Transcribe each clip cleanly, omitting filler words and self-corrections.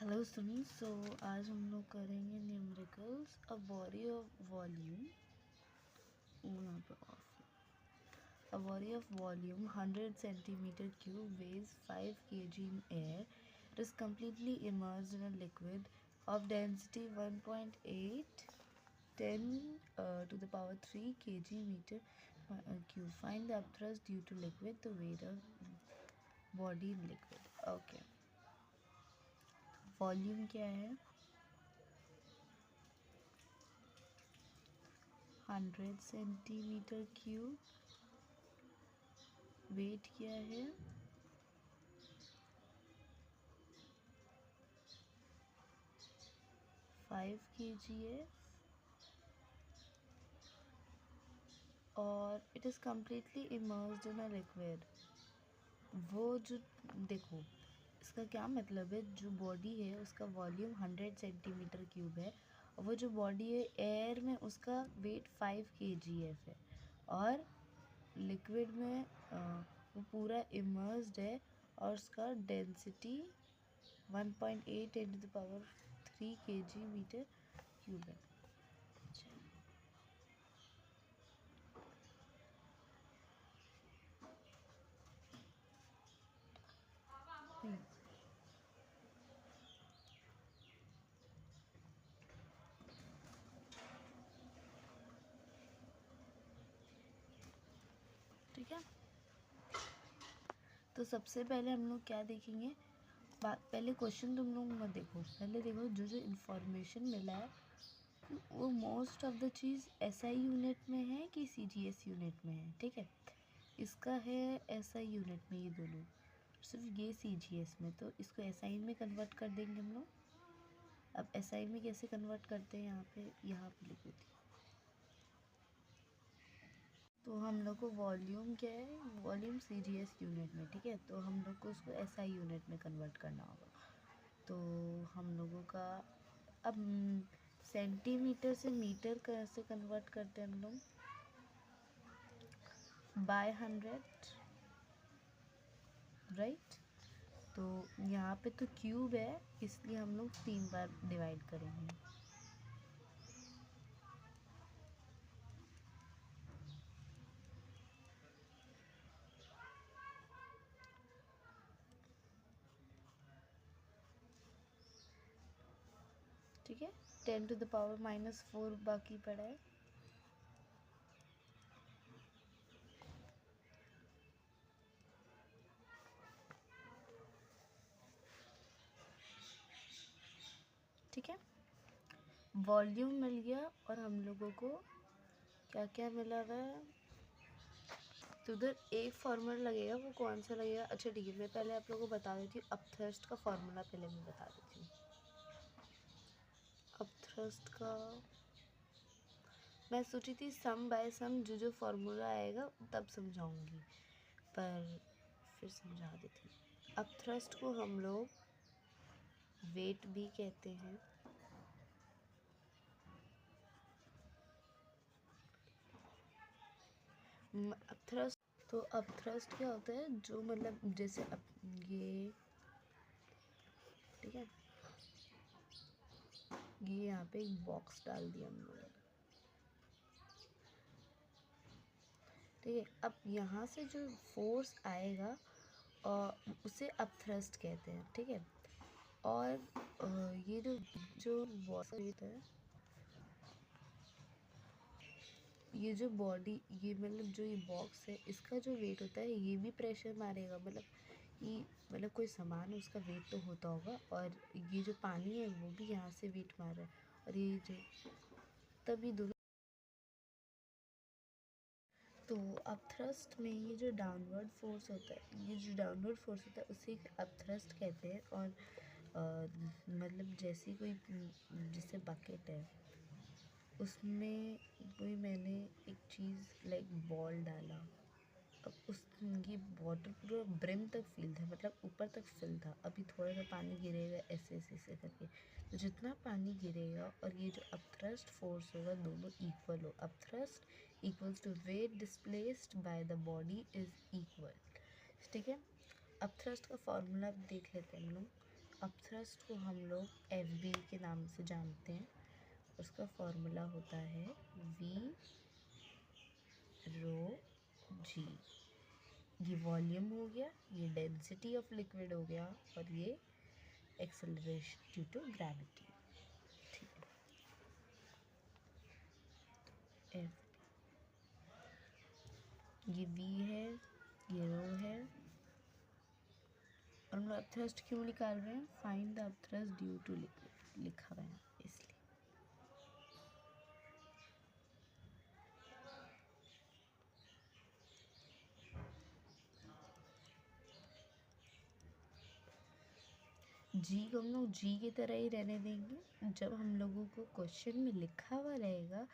Hello students, आज हम लोग करेंगे numericals a body of volume. यहाँ पे a body of volume 100 centimeter cube weighs 5 kg in air. It is completely immersed in a liquid of density 1.8 10 to the power 3 kg meter cube. Find the upthrust due to liquid, the weight of body in liquid. Okay, volume क्या है? 100 centimetre cube. Wait क्या है? 5 kg है और it is completely immersed in a liquid. वो जो देखो, इसका क्या मतलब है, जो बॉडी है उसका वॉल्यूम 100 सेंटीमीटर क्यूब है और वो जो बॉडी है एयर में उसका वेट 5 kg है और लिक्विड में वो पूरा इमर्स्ड है और उसका डेंसिटी 1.8 × 3 kg मीटर क्यूब है। ठीक है, तो सबसे पहले हम लोग क्या देखेंगे? पहले क्वेश्चन तुम लोग मत देखो, पहले देखो जो जो इन्फॉर्मेशन मिला है वो most of the cheese SI unit में है कि सीजीएस यूनिट में है। ठीक है, इसका है एसआई यूनिट में, ये दोनों सिर्फ ये सीजीएस में, तो इसको एसआई में कन्वर्ट कर देंगे हम लोग। अब एसआई में कैसे कन्वर्ट करते हैं, यहाँ पे लिख देती हूँ। तो हम लोग को वॉल्यूम क्या है? वॉल्यूम सीजीएस यूनिट में। ठीक है, तो हम लोग को उसको एसआई यूनिट में कन्वर्ट करना होगा। तो हम लोगों का अब सेंटीमीटर से मीटर कैसे कन्वर्ट करते हैं हम लोग? By 100, right. तो यहाँ पे तो क्यूब है इसलिए हम लोग 3 बार डिवाइड करेंगे। ठीक है, 10 to the power -4 बाकी पड़ा है। ठीक है, वॉल्यूम मिल गया और हम लोगों को क्या क्या मिला हुआ है? तो उधर एक फार्मूला लगेगा, वो कौन सा लगेगा? अच्छा ठीक है, मैं पहले आप लोगों को बता देती हूँ। अपथ्रस्ट का फार्मूला पहले मैं बता देती हूँ। अपथ्रस्ट का मैं सोची थी सम बाय सम जो फार्मूला आएगा तब समझाऊंगी, पर फिर समझा देती हूँ। अपथ्रस्ट को हम लोग वेट भी कहते हैं, अपथ्रस्ट। तो अपथ्रस्ट क्या होता है? जो मतलब जैसे ये, ठीक है, ये यहाँ पे एक बॉक्स डाल दिया हम लोगों ने। ठीक है, अब यहाँ से जो फोर्स आएगा और उसे अपथ्रस्ट कहते हैं। ठीक है, और ये जो बॉक्स है, ये जो बॉडी, ये मतलब जो ये बॉक्स है इसका जो वेट होता है ये भी प्रेशर मारेगा। मतलब कोई सामान है उसका वेट तो होता होगा, और ये जो पानी है वो भी यहाँ से वेट मार रहा है, और ये जो तभी दोनों। तो अपथ्रस्ट में ये जो डाउनवर्ड फोर्स होता है, उसे अपथ्रस्ट कहते हैं। और मतलब जैसे कोई जैसे बकेट है, उसमें कोई मैंने एक चीज़ लाइक बॉल डाला, अब ये वाटर पूरा ब्रिम तक फिल था, मतलब ऊपर तक फिल था। अभी थोड़ा सा पानी गिरेगा ऐसे ऐसे ऐसे करके, तो जितना पानी गिरेगा और ये जो अपथ्रस्ट फोर्स होगा दोनों इक्वल हो। Upthrust equals to weight displaced by the body is equal. ठीक है, अपथ्रस्ट का फॉर्मूला देख लेते हैं हम लोग। अपथ्रस्ट को हम लोग एफ के नाम से जानते हैं। उसका फॉर्मूला होता है V रो G। ये वॉल्यूम हो गया, ये डेंसिटी ऑफ लिक्विड हो गया, और ये एक्सेलरेशन ड्यू टू ग्रेविटी। ठीक है, ये V है, ये रो है, और हम लोग अपथ्रस्ट क्यों निकाल रहे हैं? Find the upthrust due to liquid लिखा हुआ है इसलिए। जी को हम लोग जी की तरह ही रहने देंगे। जब हम लोगों को क्वेश्चन में लिखा हुआ रहेगा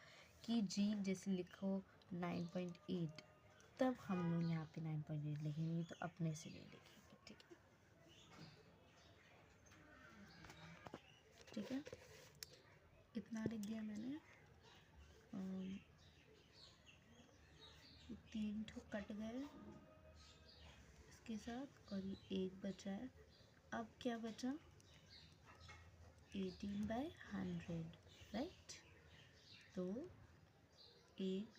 कि जी जैसे लिखो 9.8, तब हम लोग यहाँ पे 9.8 लिखेंगे, तो अपने से नहीं लिखेंगे। ठीक है, ठीक है, इतना लिख दिया मैंने। 3 ठो कट गए इसके साथ, और ये 1 बचा है। अब क्या बचा? 18/100, राइट। तो 1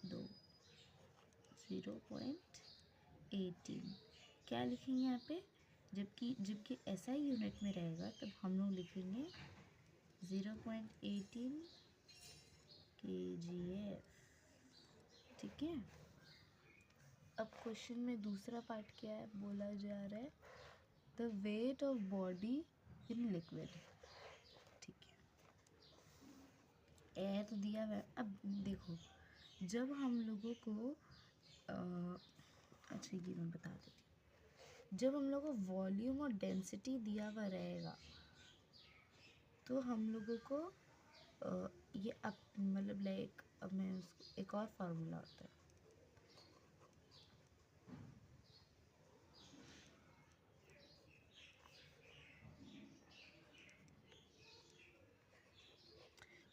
2 0.18 क्या लिखेंगे यहाँ पे? जबकि ऐसा ही यूनिट में रहेगा तब हम लोग लिखेंगे 0.18 kgf। ठीक है, अब क्वेश्चन में दूसरा पार्ट क्या है बोला जा रहा है? The wait of body in liquid. ठीक है, एयर तो दिया हुआ है। अब देखो, जब हम लोगों को अच्छा ये मैं बता देती हूँ। जब हम लोगों को वॉल्यूम और डेंसिटी दिया हुआ रहेगा तो हम लोगों को ये अब मतलब लाइक, अब मैं उसको एक और फार्मूला होता है।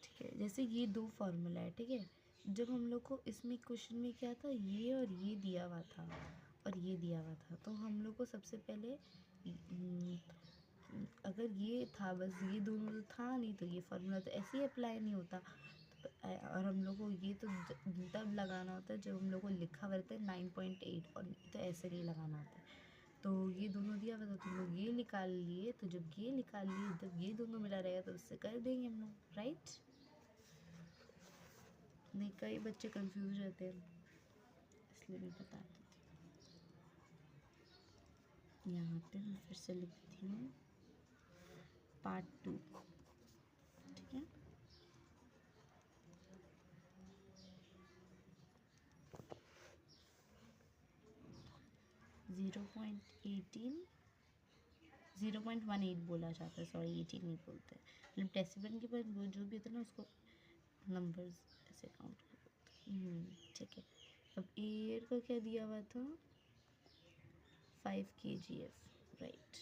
ठीक है, जैसे ये 2 फार्मूला है। ठीक है, जब हम लोग को इसमें क्वेश्चन में क्या था, ये और ये दिया हुआ था और ये दिया हुआ था, तो हम लोग को सबसे पहले अगर ये था, बस ये दोनों तो था नहीं, तो ये फार्मूला तो ऐसे ही अप्लाई नहीं होता। और हम लोग को ये तो तब लगाना होता है जब हम लोग को लिखा हुआ रहता है 9.8, और तो ऐसे नहीं लगाना होता है। तो ये दोनों दिया हुआ था, तो हम लोग ये निकाल लिए, तो जब ये निकाल लिए, जब ये दोनों मिला रहेगा तो उससे कर देंगे हम लोग, राइट। नहीं, कई बच्चे कंफ्यूज रहते हैं, इसलिए मैं बता देती हूँ। यहाँ पे मैं फिर से लिखती हूँ पार्ट 2। ठीक है, 0.18 बोला जाता है, सॉरी 18 नहीं बोलते, मतलब डेसिबल के बाद वो जो भी होता है ना उसको नंबर्स ऐसे काउंट करते हैं। ठीक है, अब एयर का क्या दिया हुआ था? 5 kgf, राइट।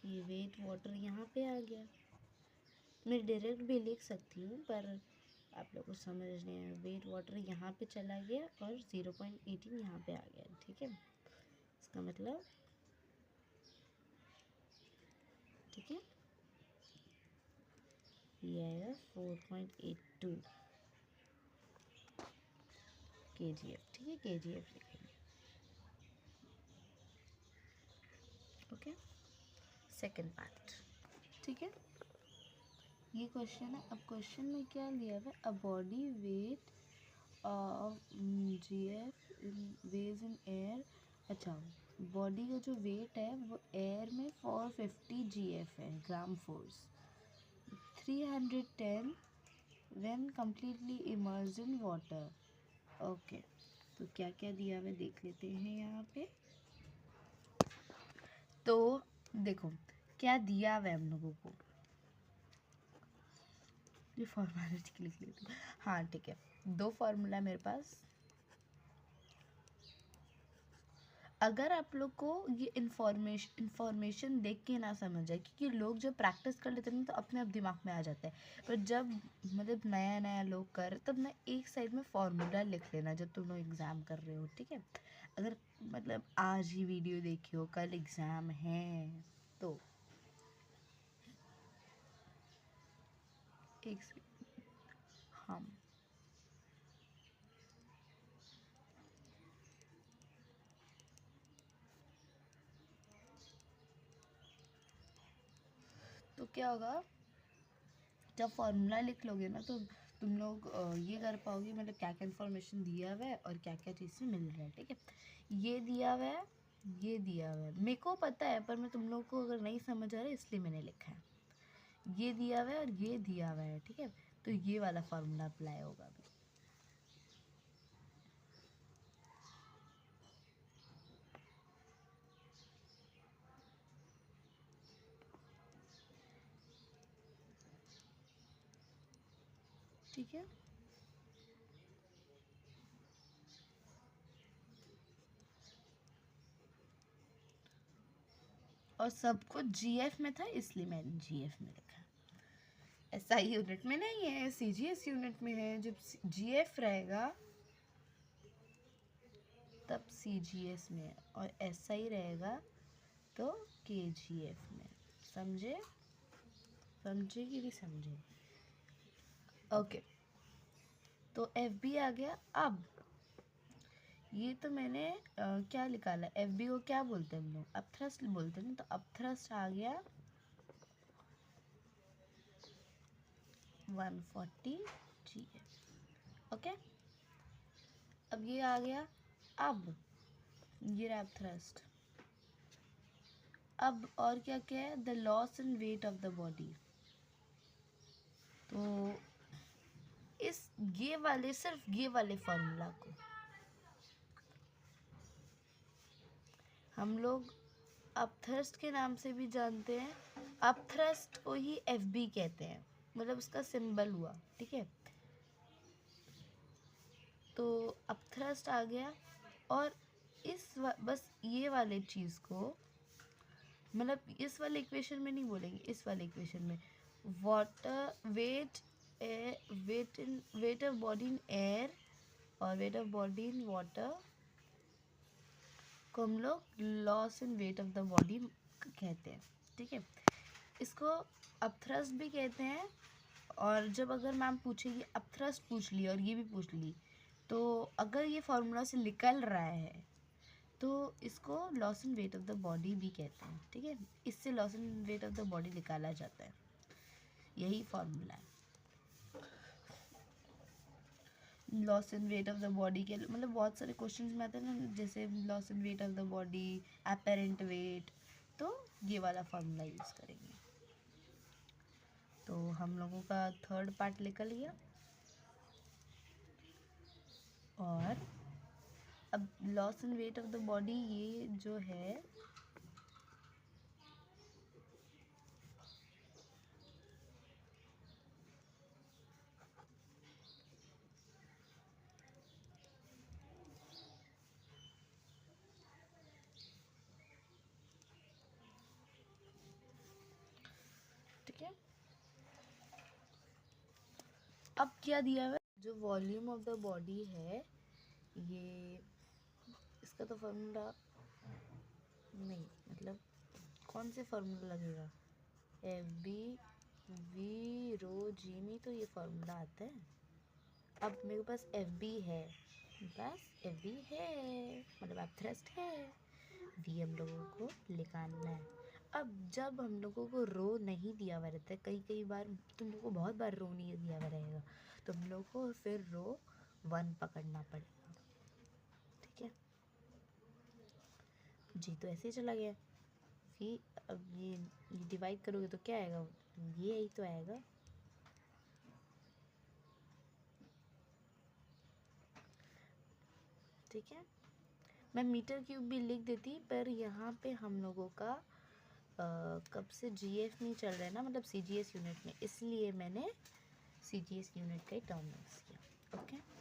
ये वेट वाटर यहाँ पे आ गया। मैं डायरेक्ट भी लिख सकती हूँ, पर आप लोग को समझ नहीं आया। वेट वाटर यहाँ पे चला गया और 0.18 यहाँ पे आ गया। ठीक है, इसका मतलब ठीक है, ये आएगा 4.82 kgf। ठीक है, kgf लिखेंगे। Okay, second part. ठीक है, ये क्वेश्चन है। अब क्वेश्चन में क्या लिया हुआ है? A body weight of gf ways in air. अच्छा, बॉडी का जो वेट है वो एयर में 450 gf है, gram force. 310 when completely immersed in water. Okay, तो क्या क्या दिया हुआ देख लेते हैं यहाँ पे। तो देखो क्या दिया हुआ है हम लोगों को, ये फॉर्मेलिटी लिख लेती हूँ। हाँ ठीक है, 2 फार्मूला मेरे पास। अगर आप लोग को ये इन्फॉर्मेशन देख के ना समझ आए, क्योंकि लोग जब प्रैक्टिस कर लेते हैं ना तो अपने आप दिमाग में आ जाता है, पर जब मतलब नया नया लोग कर तब ना एक साइड में फॉर्मूला लिख लेना जब तुम लोग एग्ज़ाम कर रहे हो, ठीक है। अगर मतलब आज ही वीडियो देखी हो, कल एग्ज़ाम है तो एक हम तो क्या होगा, जब फॉर्मूला लिख लोगे ना तो तुम लोग ये कर पाओगे मतलब क्या क्या इन्फॉर्मेशन दिया हुआ है और क्या क्या चीज़ से मिल रहा है, ठीक है। ये दिया हुआ है, ये दिया हुआ है, मेरे को पता है, पर मैं तुम लोग को अगर नहीं समझ आ रहा है इसलिए मैंने लिखा है। ये दिया हुआ है और ये दिया हुआ है, ठीक है। तो ये वाला फार्मूला अप्लाई होगा अभी। ठीक है, और सब कुछ जीएफ में था इसलिए मैंने जीएफ में लिखा। एसआई यूनिट में नहीं है, सीजीएस यूनिट में है। जब जीएफ रहेगा तब सीजीएस में, और एसआई रहेगा तो केजीएफ में। समझे? समझे कि नहीं समझे? ओके, तो एफबी आ गया। अब ये तो मैंने क्या निकाला, एफबी को क्या बोलते हैं हम लोग, अपथ्रस्ट बोलते हैं ना, तो अपथ्रस्ट आ गया 140 GF। ओके, अब ये आ गया। अब ये रहा अपथ्रस्ट। अब और क्या क्या है, the loss in weight of the body. तो इस ये वाले, सिर्फ ये वाले फॉर्मूला को हम लोग अपथ्रस्ट के नाम से भी जानते हैं। अपथ्रस्ट को ही एफबी कहते हैं, मतलब उसका सिंबल हुआ, ठीक है। तो अपथ्रस्ट आ गया, और बस ये वाले चीज़ को मतलब इस वाले इक्वेशन में नहीं बोलेंगे, इस वाले इक्वेशन में water weight of body in air और weight of body in water को हम लोग loss in weight of the body कहते हैं, ठीक है। इसको अपथ्रस्ट भी कहते हैं। और जब अगर मैम पूछेगी अपथ्रस्ट पूछ ली और ये भी पूछ ली, तो अगर ये फॉर्मूला से निकल रहा है तो इसको loss in weight of the body भी कहते हैं, ठीक है। इससे loss in weight of the body निकाला जाता है, यही फॉर्मूला है। Loss in weight of the body के मतलब बहुत सारे क्वेश्चंस में आते हैं ना, जैसे loss in weight of the body, apparent weight, तो ये वाला फॉर्मूला यूज़ करेंगे। तो हम लोगों का थर्ड पार्ट निकल गया। और अब loss in weight of the body ये जो है ठीक है। अब क्या दिया हुआ है, जो वॉल्यूम ऑफ द बॉडी है, ये इसका तो फॉर्मूला नहीं, मतलब कौन से फॉर्मूला लगेगा, एफ बी वी रो जी में तो ये फॉर्मूला आता है। अब मेरे पास एफ बी है, बस एफ बी है मतलब आप थ्रस्ट है, वी हम लोगों को निकालना है। अब जब हम लोगों को रो नहीं दिया हुआ रहता है, कई बार तुम लोगों को बहुत बार रो नहीं दिया हुआ रहेगा, तो हम लोग को फिर रो 1 पकड़ना पड़ेगा, ठीक है जी। तो ऐसे ही चला गया। फिर अब ये डिवाइड करोगे तो क्या आएगा, ये ही तो आएगा, ठीक है। मैं मीटर क्यूब भी लिख देती, पर यहाँ पे हम लोगों का कब से जीएफ नहीं चल रहा है ना, मतलब सीजीएस यूनिट में, इसलिए मैंने सीजीएस यूनिट का ही टर्म यूज़ किया। ओके।